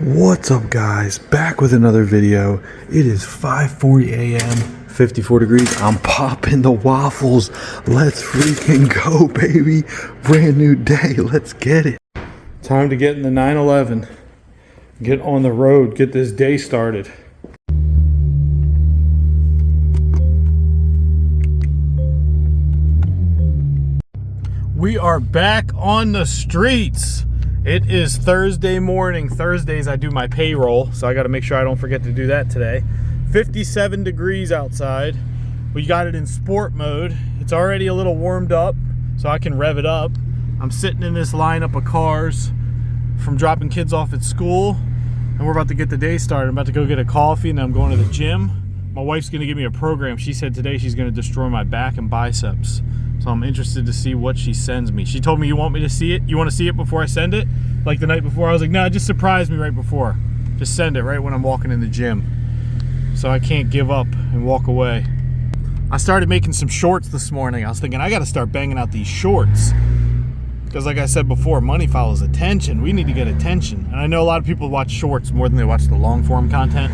What's up, guys? Back with another video. It is 5:40 a.m. 54 degrees. I'm popping the waffles. Let's freaking go, baby. Brand new day. Let's get it. Time to get in the 911. Get on the road. Get this day started. We are back on the streets. It is Thursday morning. Thursdays I do my payroll, so I got to make sure I don't forget to do that today. 57 degrees outside. We got it in sport mode. It's already a little warmed up, so I can rev it up. I'm sitting in this lineup of cars from dropping kids off at school, and we're about to get the day started. I'm about to go get a coffee, and then I'm going to the gym. My wife's going to give me a program. She said today she's going to destroy my back and biceps. So I'm interested to see what she sends me. She told me, you want me to see it? You want to see it before I send it? Like the night before, I was like, nah, just surprise me right before. Just send it right when I'm walking in the gym. So I can't give up and walk away. I started making some shorts this morning. I was thinking, I got to start banging out these shorts. Because like I said before, money follows attention. We need to get attention. And I know a lot of people watch shorts more than they watch the long form content.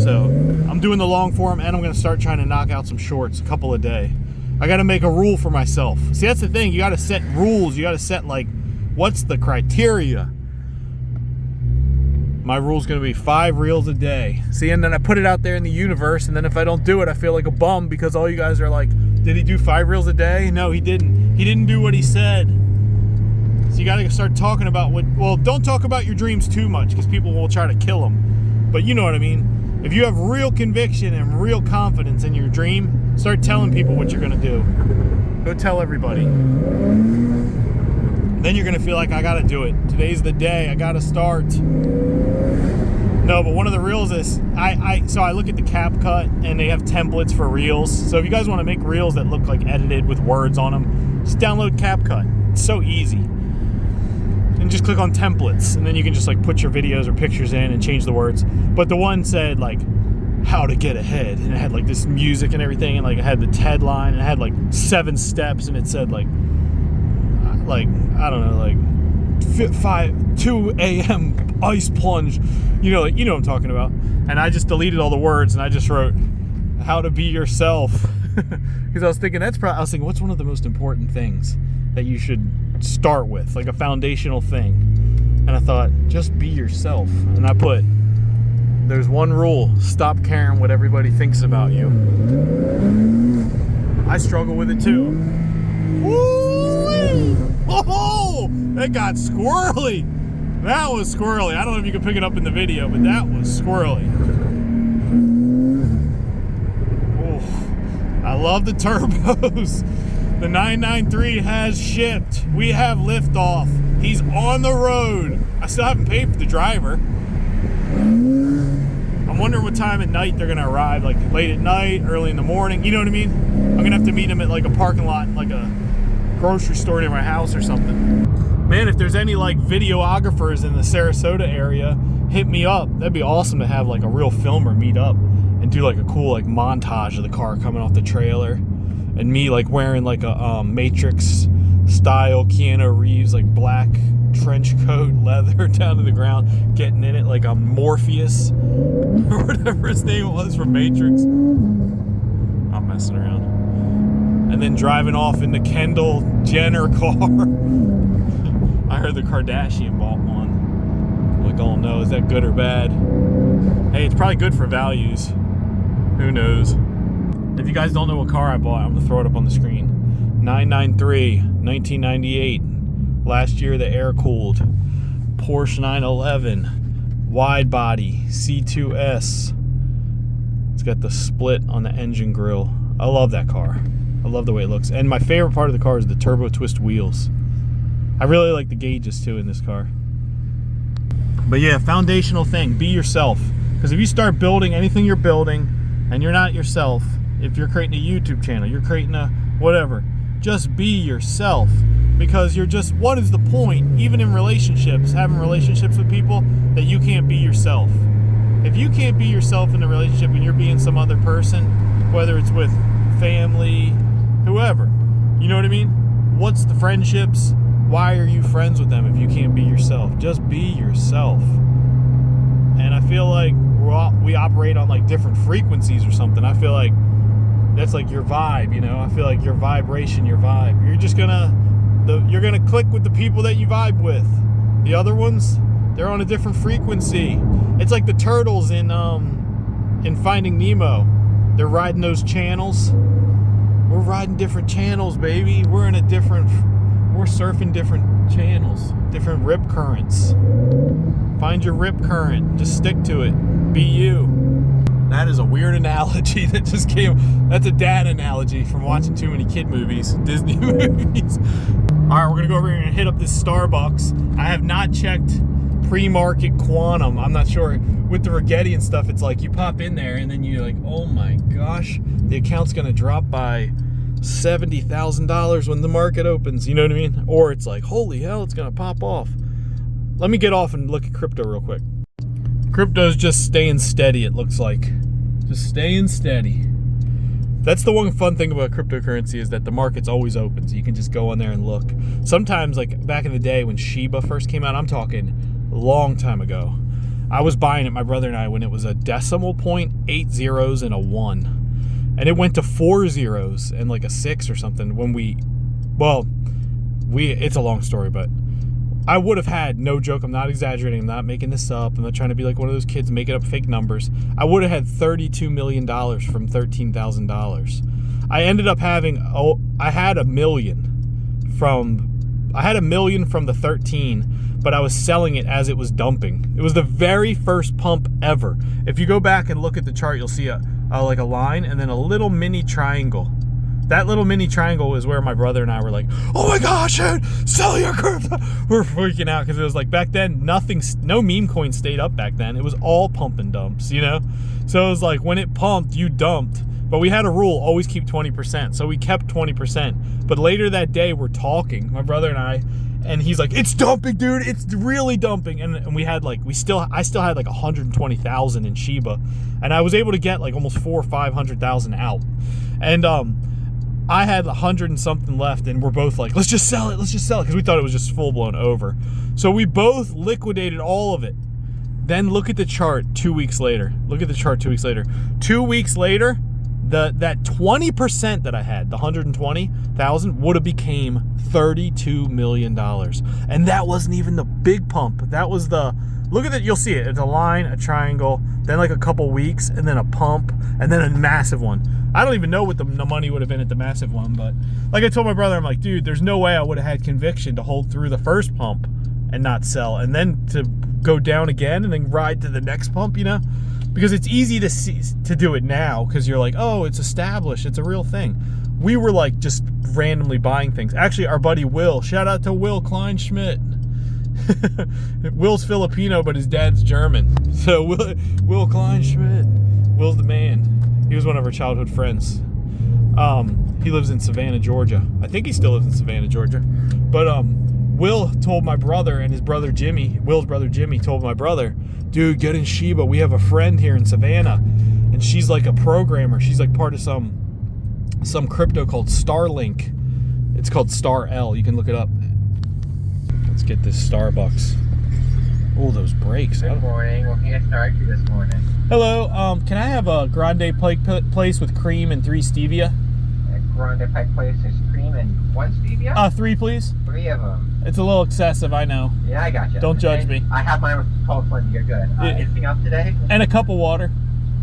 So I'm doing the long form, and I'm going to start trying to knock out some shorts, a couple a day. I got to make a rule for myself. See, that's the thing. You got to set rules. You got to set, like, what's the criteria? My rule's going to be 5 reels a day. See, and then I put it out there in the universe, and then if I don't do it, I feel like a bum because all you guys are like, did he do 5 reels a day? No, he didn't. He didn't do what he said. So you got to start talking about what, well, don't talk about your dreams too much because people will try to kill them. But you know what I mean. If you have real conviction and real confidence in your dream, start telling people what you're going to do. Go tell everybody. Then you're going to feel like, I got to do it. Today's the day. I got to start. No, but one of the reels is, so I look at the CapCut, and they have templates for reels. So if you guys want to make reels that look like edited with words on them, just download CapCut. It's so easy. And just click on templates, and then you can just like put your videos or pictures in and change the words. But the one said like how to get ahead, and it had like this music and everything, and like it had the TED line, and it had like 7 steps, and it said like I don't know, like 2 a.m. ice plunge, you know what I'm talking about. And I just deleted all the words, and I just wrote how to be yourself. Because I was thinking what's one of the most important things that you should start with, like a foundational thing. And I thought, just be yourself. And I put, there's one rule: stop caring what everybody thinks about you. I struggle with it too. Woo-wee! Oh, that got squirrely. That was squirrely. I don't know if you can pick it up in the video, but that was squirrely. Oh, I love the turbos. The 993 has shipped. We have liftoff. He's on the road. I still haven't paid for the driver. I'm wondering what time at night they're going to arrive, like late at night, early in the morning. You know what I mean? I'm going to have to meet him at like a parking lot, like a grocery store near my house or something. Man, if there's any like videographers in the Sarasota area, hit me up. That'd be awesome to have like a real filmer meet up and do like a cool like montage of the car coming off the trailer. And me like wearing like a Matrix style Keanu Reeves like black trench coat, leather down to the ground, getting in it like I'm Morpheus or whatever his name was from Matrix. I'm messing around. And then driving off in the Kendall Jenner car. I heard the Kardashian bought one. I'm like, oh no, is that good or bad? Hey, it's probably good for values. Who knows? If you guys don't know what car I bought, I'm going to throw it up on the screen. 993, 1998. Last year, the air-cooled. Porsche 911. Wide body. C2S. It's got the split on the engine grill. I love that car. I love the way it looks. And my favorite part of the car is the turbo twist wheels. I really like the gauges, too, in this car. But yeah, foundational thing. Be yourself. Because if you start building anything you're building, and you're not yourself, if you're creating a YouTube channel, you're creating a whatever, just be yourself. Because you're just, what is the point, even in relationships, having relationships with people, that you can't be yourself? If you can't be yourself in a relationship and you're being some other person, whether it's with family, whoever, you know what I mean? What's the friendships? Why are you friends with them if you can't be yourself? Just be yourself. And I feel like we operate on like different frequencies or something. I feel like that's like your vibe, you know. I feel like your vibration, your vibe. You're just you're gonna click with the people that you vibe with. The other ones, they're on a different frequency. It's like the turtles in Finding Nemo. They're riding those channels. We're riding different channels, baby. We're surfing different channels, different rip currents. Find your rip current. Just stick to it. Be you. That is a weird analogy that just came. That's a dad analogy from watching too many kid movies, Disney movies. All right, we're gonna go over here and hit up this Starbucks. I have not checked pre-market quantum. I'm not sure. With the Rigetti and stuff, it's like you pop in there and then you're like, oh my gosh, the account's gonna drop by $70,000 when the market opens. You know what I mean? Or it's like, holy hell, it's gonna pop off. Let me get off and look at crypto real quick. Crypto's just staying steady, it looks like. Just staying steady. That's the one fun thing about cryptocurrency, is that the market's always open, so you can just go on there and look. Sometimes, like back in the day when Shiba first came out, I'm talking a long time ago, I was buying it, my brother and I, when it was a decimal point, 8 zeros and a 1. And it went to 4 zeros and like a 6 or something when it's a long story, but I would have had, no joke, I'm not exaggerating, I'm not making this up, I'm not trying to be like one of those kids making up fake numbers. I would have had $32 million from $13,000. I ended up having, I had $1 million from the 13, but I was selling it as it was dumping. It was the very first pump ever. If you go back and look at the chart, you'll see like a line and then a little mini triangle. That little mini triangle is where my brother and I were like, oh my gosh, dude, sell your crypto. We're freaking out because it was like back then, no meme coin stayed up back then. It was all pump and dumps, you know? So it was like when it pumped, you dumped. But we had a rule, always keep 20%. So we kept 20%. But later that day, we're talking, my brother and I, and he's like, it's dumping, dude. It's really dumping. And we had like, I still had like 120,000 in Shiba. And I was able to get like almost 400,000 or 500,000 out. And, I had 100 and something left, and we're both like, let's just sell it, because we thought it was just full-blown over. So we both liquidated all of it. Then look at the chart 2 weeks later. 2 weeks later, that 20% that I had, the 120,000, would have became $32 million. And that wasn't even the big pump. That was look at it, you'll see it. It's a line, a triangle, then like a couple weeks, and then a pump, and then a massive one. I don't even know what the money would have been at the massive one, but like I told my brother, I'm like, dude, there's no way I would have had conviction to hold through the first pump and not sell, and then to go down again and then ride to the next pump, you know? Because it's easy to do it now because you're like, oh, it's established, it's a real thing. We were like just randomly buying things. Actually, our buddy Will, shout out to Will Kleinschmidt. Will's Filipino, but his dad's German. So Will Kleinschmidt, Will's the man. He was one of our childhood friends. He lives in Savannah, Georgia. I think he still lives in Savannah, Georgia. But Will told my brother, and his brother Jimmy, Will's brother Jimmy, told my brother, dude, get in Shiba. We have a friend here in Savannah, and she's like a programmer. She's like part of some crypto called Starlink. It's called Star L. You can look it up. Let's get this Starbucks. Oh, those brakes. Good morning. What can I start you this morning? Hello. Can I have a grande pike place with cream and 3 stevia? A grande pike place is cream and 1 stevia? 3, please. 3 of them. It's a little excessive, I know. Yeah, I got you. Don't judge me. I have mine with cold one. You're good. Anything else today? And a cup of water.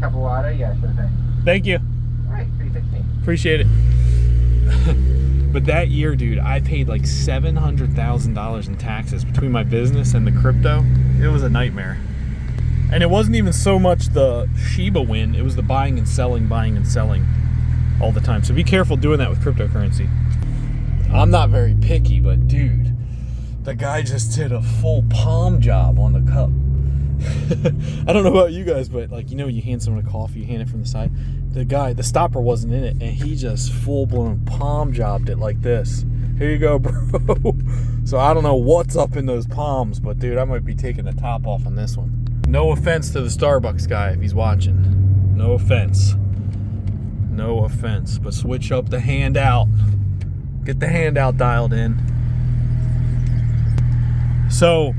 Cup of water? Yeah, sure thing. Thank you. All right, $3.16. Appreciate it. But that year, dude, I paid like $700,000 in taxes between my business and the crypto. It was a nightmare. And it wasn't even so much the Shiba win, it was the buying and selling all the time. So be careful doing that with cryptocurrency. I'm not very picky, but dude, the guy just did a full palm job on the cup. I don't know about you guys, but like, you know, you hand someone a coffee, you hand it from the side. The stopper wasn't in it, and he just full-blown palm jobbed it like this. Here you go, bro. So I don't know what's up in those palms, but dude, I might be taking the top off on this one. No offense to the Starbucks guy if he's watching. No offense. No offense, but switch up the handout. Get the handout dialed in. So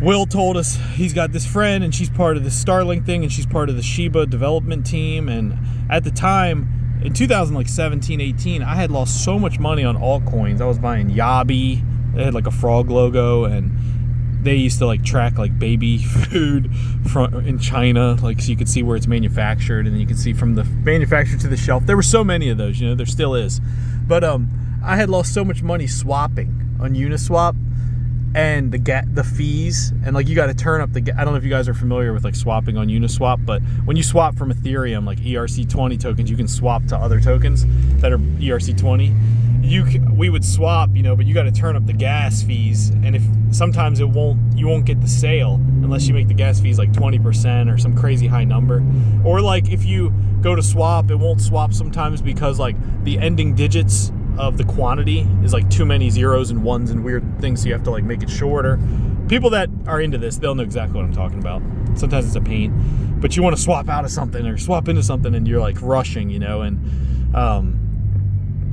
Will told us he's got this friend and she's part of the Starlink thing and she's part of the Shiba development team. And at the time, in 2017, 18, I had lost so much money on altcoins. I was buying Yabi. They had like a frog logo, and they used to like track like baby food from in China, like so you could see where it's manufactured, and then you could see from the manufacturer to the shelf. There were so many of those, there still is. But I had lost so much money swapping on Uniswap, and the fees, and like you got to turn up the. I don't know if you guys are familiar with like swapping on Uniswap, but when you swap from Ethereum, like ERC20 tokens, you can swap to other tokens that are ERC20. We would swap, but you got to turn up the gas fees, and if sometimes you won't get the sale unless you make the gas fees like 20% or some crazy high number, or like if you go to swap, it won't swap sometimes because like the ending digits of the quantity is like too many zeros and ones and weird things, so you have to like make it shorter. People that are into this, they'll know exactly what I'm talking about. Sometimes it's a pain, but you want to swap out of something or swap into something and you're like rushing,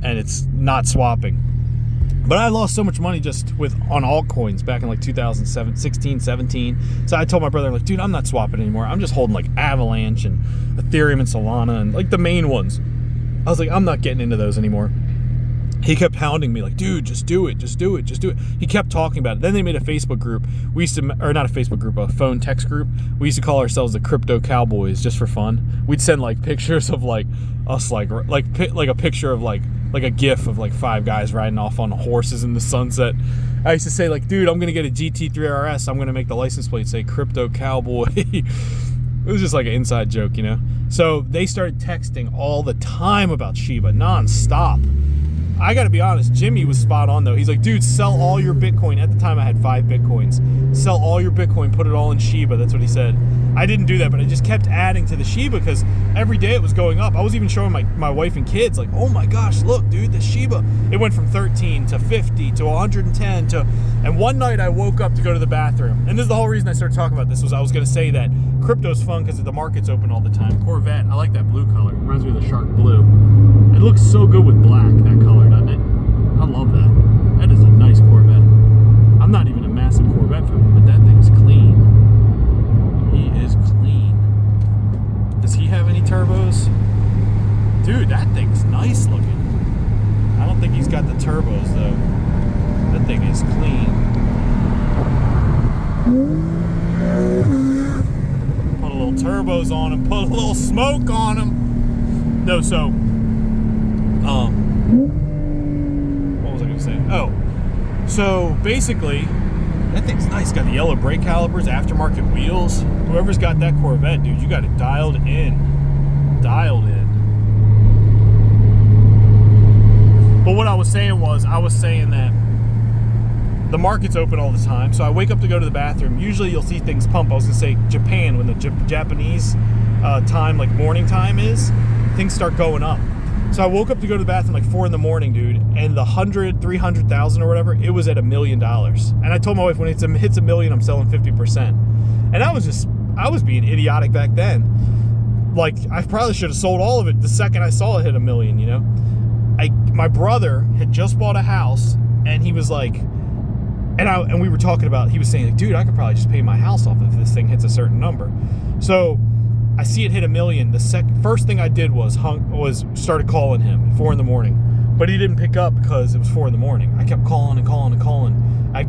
and it's not swapping. But I lost so much money just on altcoins back in like 2016, 17. So I told my brother, like, dude, I'm not swapping anymore. I'm just holding like Avalanche and Ethereum and Solana and like the main ones. I was like, I'm not getting into those anymore. He kept hounding me like, dude, just do it, just do it, just do it. He kept talking about it. Then they made a Facebook group. We used to, or not a Facebook group, a phone text group. We used to call ourselves the Crypto Cowboys just for fun. We'd send like pictures of like us, like a picture of like a GIF of like 5 guys riding off on horses in the sunset. I used to say like, dude, I'm gonna get a GT3 RS. I'm gonna make the license plate say Crypto Cowboy. It was just like an inside joke, So they started texting all the time about Shiba, nonstop. I gotta be honest, Jimmy was spot on though. He's like, dude, sell all your Bitcoin. At the time I had 5 Bitcoins. Sell all your Bitcoin, put it all in Shiba. That's what he said. I didn't do that, but I just kept adding to the Shiba because every day it was going up. I was even showing my wife and kids like, oh my gosh, look, dude, the Shiba. It went from 13 to 50 to 110 to, and one night I woke up to go to the bathroom. And this is the whole reason I started talking about this, was I was gonna say that crypto's fun because the market's open all the time. Corvette, I like that blue color. It reminds me of the shark blue. It looks so good with black, that color, doesn't it? I love that. That is a nice Corvette. I'm not even a massive Corvette fan, but that thing's clean. He is clean. Does he have any turbos? Dude, that thing's nice looking. I don't think he's got the turbos though. That thing is clean. Put a little turbos on him, put a little smoke on him. No, so what was I gonna say? Oh, so basically that thing's nice. Got the yellow brake calipers, aftermarket wheels. Whoever's got that Corvette, dude, you got it dialed in. Dialed in. But what I was saying that the market's open all the time. So I wake up to go to the bathroom. Usually you'll see things pump. I was gonna say Japan, when the Japanese time, like morning time is, things start going up. So I woke up to go to the bathroom like 4 in the morning, dude, and the 300,000 or whatever, it was at $1 million. And I told my wife, when it hits $1 million, I'm selling 50%. And I was being idiotic back then. Like, I probably should have sold all of it the second I saw it hit $1 million, My brother had just bought a house, and he was like, and we were talking about, he was saying, like, dude, I could probably just pay my house off if this thing hits a certain number. So I see it hit $1 million. The first thing I did was started calling him at 4 in the morning, but he didn't pick up because it was 4 in the morning. I kept calling and calling and calling.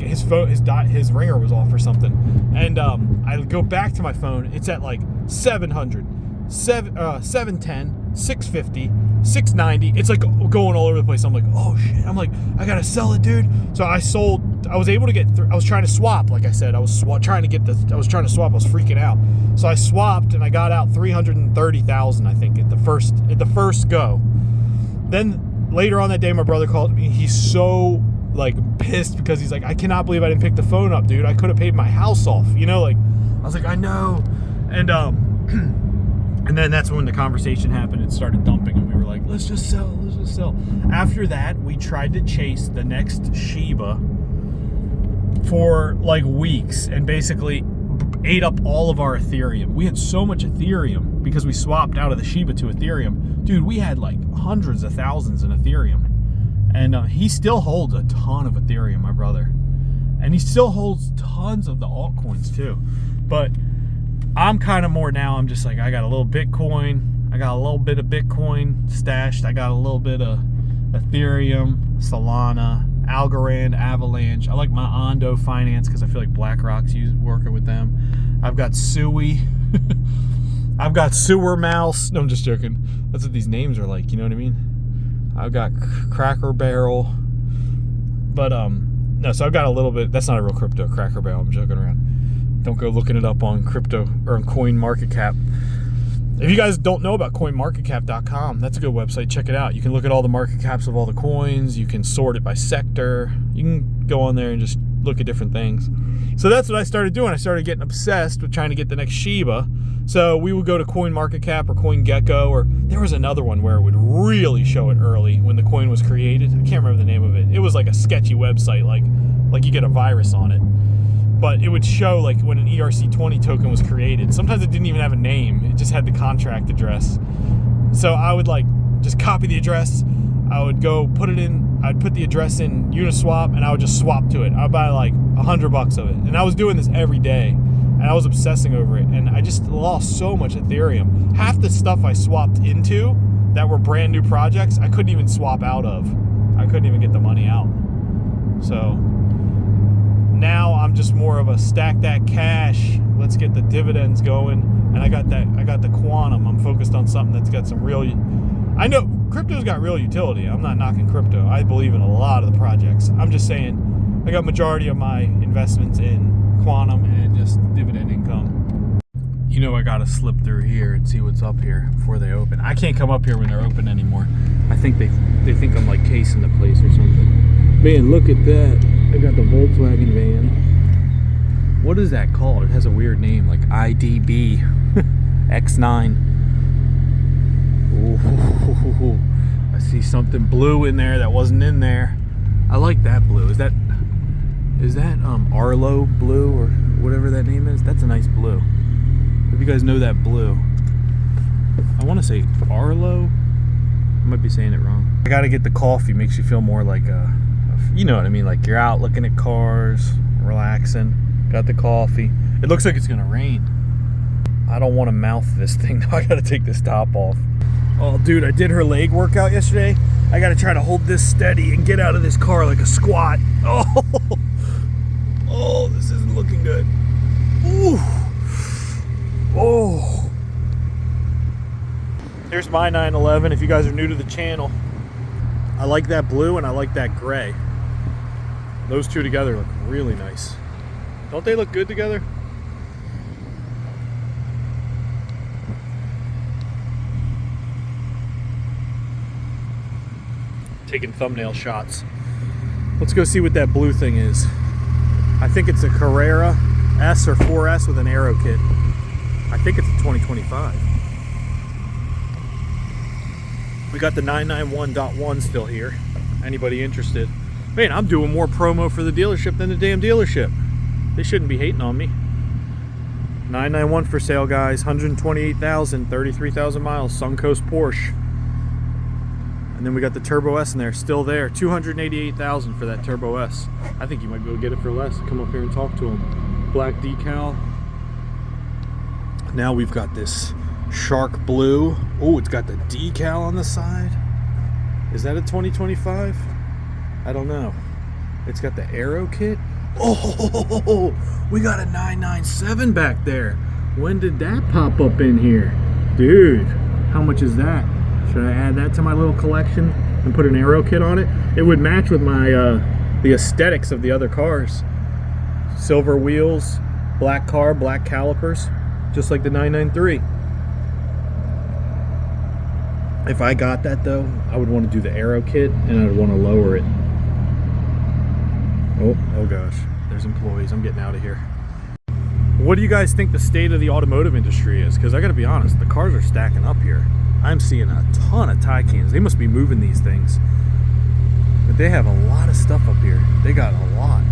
His phone, his ringer was off or something, and I go back to my phone. It's at like 700, 710, 650, 690. It's like going all over the place. I'm like, oh shit. I'm like, I gotta sell it, dude. So I sold. I was able to get. I was trying to swap. Like I said, I was trying to swap. I was freaking out. So I swapped and I got out 330,000. I think at the first go. Then later on that day, my brother called me. He's so like pissed because he's like, I cannot believe I didn't pick the phone up, dude. I could have paid my house off. Like I was like, I know. And and then that's when the conversation happened. It started dumping, and we were like, let's just sell. After that, we tried to chase the next Shiba for like weeks and basically ate up all of our Ethereum. We had so much Ethereum because we swapped out of the Shiba to Ethereum. Dude, we had like hundreds of thousands in Ethereum. And he still holds a ton of Ethereum, my brother. And he still holds tons of the altcoins too. But I'm kind of more now, I'm just like, I got a little Bitcoin. I got a little bit of Bitcoin stashed. I got a little bit of Ethereum, Solana, Algorand, Avalanche. I like my Ondo Finance because I feel like BlackRock's working with them. I've got Sui. I've got Sewer Mouse. No, I'm just joking. That's what these names are like, you know what I mean? I've got Cracker Barrel. But, no, so I've got a little bit. That's not a real crypto, Cracker Barrel. I'm joking around. Don't go looking it up on crypto or on CoinMarketCap. If you guys don't know about CoinMarketCap.com, that's a good website. Check it out. You can look at all the market caps of all the coins. You can sort it by sector. You can go on there and just look at different things. So that's what I started doing. I started getting obsessed with trying to get the next Shiba. So we would go to CoinMarketCap or CoinGecko, or there was another one where it would really show it early when the coin was created. I can't remember the name of it. It was like a sketchy website, like you get a virus on it. But it would show like when an ERC20 token was created. Sometimes it didn't even have a name. It just had the contract address. So I would like just copy the address. I would go put it in, I'd put the address in Uniswap and I would just swap to it. I'd buy like $100 of it. And I was doing this every day and I was obsessing over it. And I just lost so much Ethereum. Half the stuff I swapped into that were brand new projects, I couldn't even swap out of. I couldn't even get the money out. So now I'm just more of a stack that cash. Let's get the dividends going. And I got the quantum. I'm focused on something that's got some real, I know crypto's got real utility. I'm not knocking crypto. I believe in a lot of the projects. I'm just saying I got majority of my investments in quantum and just dividend income. You know, I gotta slip through here and see what's up here before they open. I can't come up here when they're open anymore. I think they think I'm like casing the place or something. Man, look at that. I got the Volkswagen van. What is that called? It has a weird name, like IDB X9. Ooh, I see something blue in there that wasn't in there. I like that blue. Is that Arlo blue or whatever that name is? That's a nice blue. If you guys know that blue. I want to say Arlo. I might be saying it wrong. I gotta get the coffee. Makes you feel more like you know what I mean, like you're out looking at cars, relaxing, got the coffee. It looks like it's gonna rain. I don't want to mouth this thing. I gotta take this top off. Oh dude, I did her leg workout yesterday. I gotta try to hold this steady and get out of this car like a squat. Oh, this isn't looking good. Ooh. Oh. Here's my 911 if you guys are new to the channel. I like that blue and I like that gray. Those two together look really nice. Don't they look good together? Taking thumbnail shots. Let's go see what that blue thing is. I think it's a Carrera S or 4S with an aero kit. I think it's a 2025. We got the 991.1 still here. Anybody interested? Man, I'm doing more promo for the dealership than the damn dealership. They shouldn't be hating on me. 991 for sale, guys. 128,000, 33,000 miles. Suncoast Porsche. And then we got the Turbo S in there, still there. 288,000 for that Turbo S. I think you might be able to get it for less. Come up here and talk to him. Black decal. Now we've got this shark blue. Oh, it's got the decal on the side. Is that a 2025? I don't know. It's got the aero kit. Oh, we got a 997 back there. When did that pop up in here? Dude, how much is that? Should I add that to my little collection and put an aero kit on it? It would match with my the aesthetics of the other cars. Silver wheels, black car, black calipers, just like the 993. If I got that though, I would want to do the aero kit and I'd want to lower it. Oh gosh, there's employees. I'm getting out of here. What do you guys think the state of the automotive industry is? Because I gotta be honest, the cars are stacking up here. I'm seeing a ton of Taycans. They must be moving these things. But they have a lot of stuff up here. They got a lot.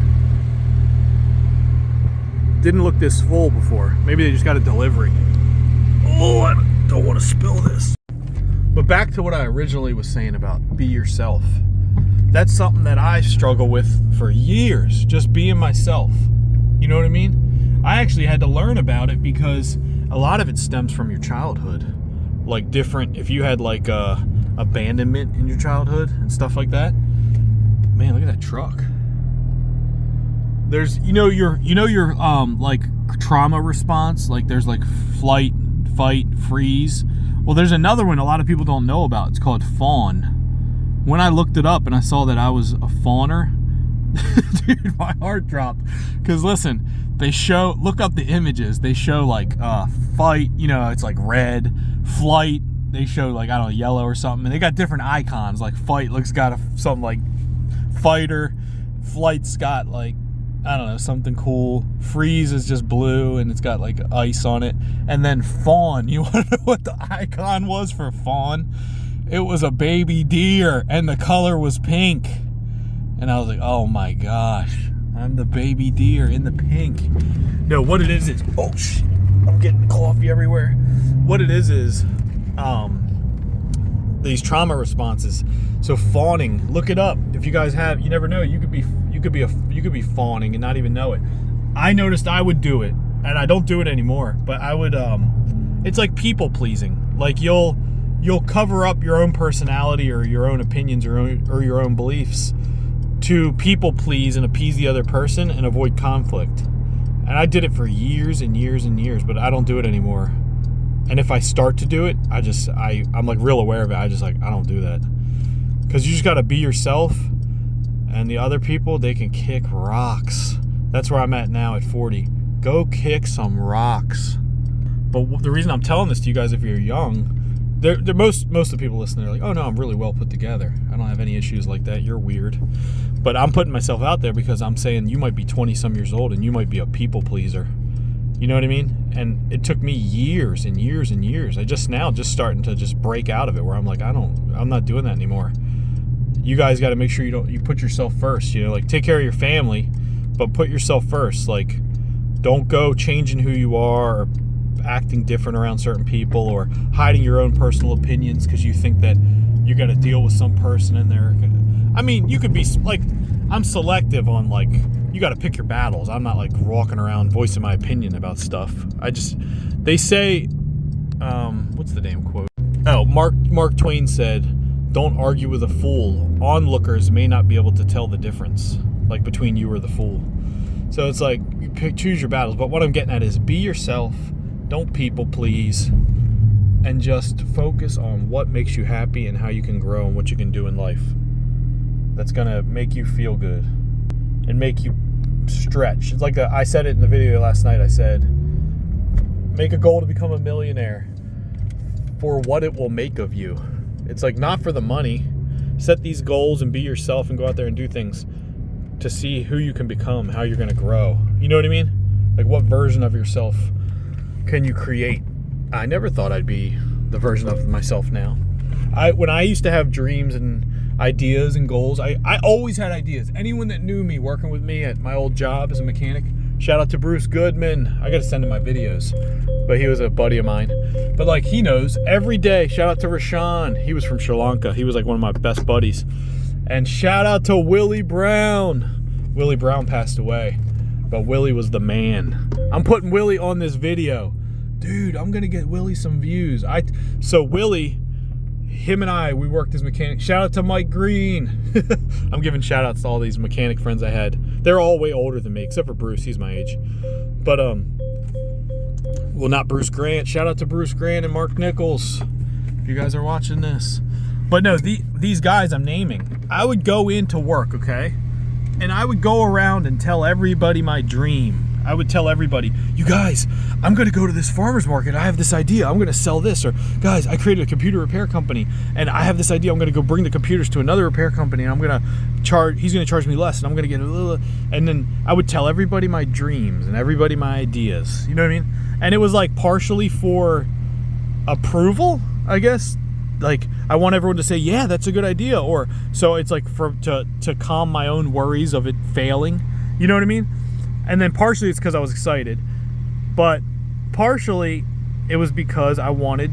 Didn't look this full before. Maybe they just got a delivery. Oh, I don't want to spill this. But back to what I originally was saying about be yourself. That's something that I struggle with for years, just being myself. You know what I mean? I actually had to learn about it because a lot of it stems from your childhood. Like different, if you had like abandonment in your childhood and stuff like that. Man, look at that truck. There's, your like trauma response, like there's like flight, fight, freeze. Well, there's another one a lot of people don't know about. It's called fawn. When I looked it up and I saw that I was a fawner, dude, my heart dropped. Because listen, look up the images. They show like fight, it's like red. Flight, they show like, I don't know, yellow or something. And they got different icons. Like fight got something like fighter. Flight's got like, I don't know, something cool. Freeze is just blue and it's got like ice on it. And then fawn, you want to know what the icon was for fawn? It was a baby deer and the color was pink. And I was like, oh my gosh, I'm the baby deer in the pink. No, what it is, oh shit, I'm getting coffee everywhere. What it is these trauma responses. So fawning, look it up. If you guys have, you never know, you could be fawning and not even know it. I noticed I would do it, and I don't do it anymore, but I would it's like people pleasing. Like you'll cover up your own personality or your own opinions or your own beliefs to people please and appease the other person and avoid conflict. And I did it for years and years and years, but I don't do it anymore. And if I start to do it, I'm like real aware of it. I don't do that. Because you just got to be yourself, and the other people, they can kick rocks. That's where I'm at now at 40. Go kick some rocks. But the reason I'm telling this to you guys, if you're young, most of the people listening are like, oh no, I'm really well put together. I don't have any issues like that. You're weird. But I'm putting myself out there because I'm saying you might be 20 some years old and you might be a people pleaser. You know what I mean? And it took me years and years and years. I just starting to just break out of it where I'm like, I'm not doing that anymore. You guys got to make sure you put yourself first, like take care of your family, but put yourself first. Like don't go changing who you are or acting different around certain people or hiding your own personal opinions because you think that you got to deal with some person in there. I mean, you could be like, I'm selective on like, you got to pick your battles. I'm not like walking around voicing my opinion about stuff. They say, what's the damn quote? Oh, Mark Twain said, don't argue with a fool. Onlookers may not be able to tell the difference, like between you or the fool. So it's like, choose your battles. But what I'm getting at is be yourself. Don't people please. And just focus on what makes you happy and how you can grow and what you can do in life. That's going to make you feel good and make you stretch. It's like I said it in the video last night. I said, make a goal to become a millionaire for what it will make of you. It's like not for the money. Set these goals and be yourself and go out there and do things to see who you can become, how you're going to grow. You know what I mean? Like what version of yourself can you create? I never thought I'd be the version of myself now. When I used to have dreams and ideas and goals, I always had ideas. Anyone that knew me working with me at my old job as a mechanic, shout out to Bruce Goodman. I got to send him my videos, but he was a buddy of mine. But like he knows every day. Shout out to Rashawn. He was from Sri Lanka. He was like one of my best buddies. And shout out to Willie Brown. Willie Brown passed away, but Willie was the man. I'm putting Willie on this video. Dude, I'm going to get Willie some views. So Willie, him and I, we worked as mechanics. Shout out to Mike Green. I'm giving shout outs to all these mechanic friends I had. They're all way older than me, except for Bruce. He's my age. But, well, not Bruce Grant. Shout out to Bruce Grant and Mark Nichols. If you guys are watching this. But no, these guys I'm naming, I would go into work, okay? And I would go around and tell everybody my dream. I would tell everybody, you guys, I'm going to go to this farmer's market. I have this idea. I'm going to sell this. Or, guys, I created a computer repair company, and I have this idea. I'm going to go bring the computers to another repair company, and I'm going to charge, he's going to charge me less, and I'm going to get a little, and then I would tell everybody my dreams and everybody my ideas. You know what I mean? And it was like partially for approval, I guess. Like, I want everyone to say, yeah, that's a good idea. Or, so it's like to calm my own worries of it failing. You know what I mean? And then partially it's because I was excited, but partially it was because I wanted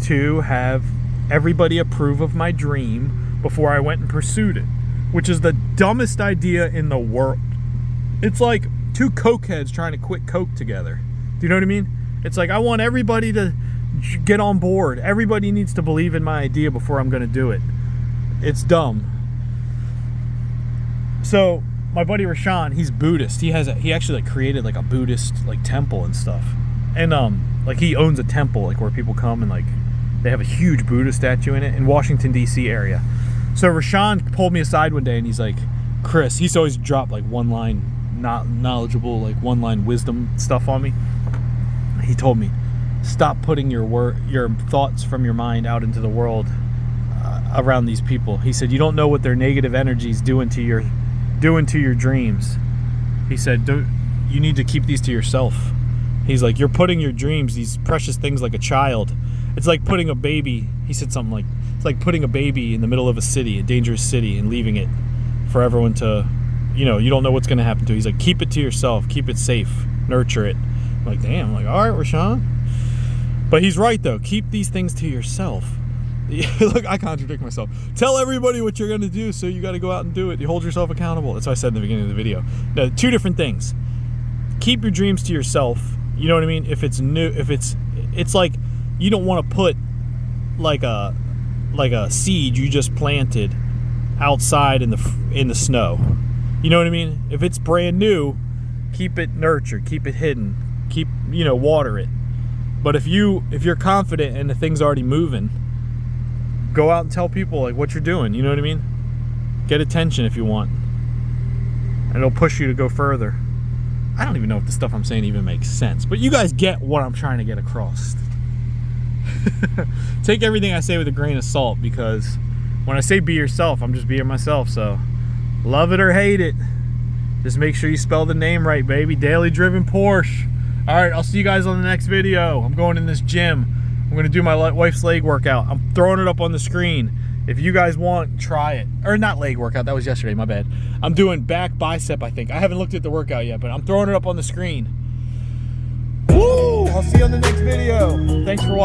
to have everybody approve of my dream before I went and pursued it. which is the dumbest idea in the world. It's like two cokeheads trying to quit coke together. Do you know what I mean? It's like, I want everybody to get on board. Everybody needs to believe in my idea before I'm going to do it. It's dumb. So my buddy Rashawn, he's Buddhist. He actually like created like a Buddhist like temple and stuff. And like he owns a temple like where people come and like they have a huge Buddha statue in it in Washington DC area. So Rashawn pulled me aside one day and he's like, Chris, he's always dropped like one line not knowledgeable, like one line wisdom stuff on me. He told me, stop putting your thoughts from your mind out into the world around these people. He said, you don't know what their negative energies doing to your dreams. He said, you need to keep these to yourself. He's like, you're putting your dreams, these precious things, like a child. It's like putting a baby, he said something like, it's like putting a baby in the middle of a city, a dangerous city, and leaving it for everyone to, you know, you don't know what's going to happen to it. He's like, keep it to yourself, keep it safe, nurture it. I'm like, damn. I'm like, all right, Rashawn. But he's right, though. Keep these things to yourself. Look, I contradict myself. Tell everybody what you're going to do, so you got to go out and do it. You hold yourself accountable. That's what I said in the beginning of the video. Now, two different things. Keep your dreams to yourself. You know what I mean? If it's new, it's like you don't want to put like a seed you just planted outside in the snow. You know what I mean? If it's brand new, keep it nurtured, keep it hidden, keep, you know, water it. But if you're confident and the thing's already moving, go out and tell people like what you're doing. You know what I mean? Get attention if you want, and it'll push you to go further. I don't even know if the stuff I'm saying even makes sense, but you guys get what I'm trying to get across. Take everything I say with a grain of salt, because when I say be yourself, I'm just being myself. So love it or hate it, just make sure you spell the name right, baby. Daily Driven Porsche. All right, I'll see you guys on the next video. I'm going in this gym. I'm going to do my wife's leg workout. I'm throwing it up on the screen. If you guys want, try it. Or not leg workout, that was yesterday, my bad. I'm doing back bicep, I think. I haven't looked at the workout yet, but I'm throwing it up on the screen. Woo! I'll see you on the next video. Thanks for watching.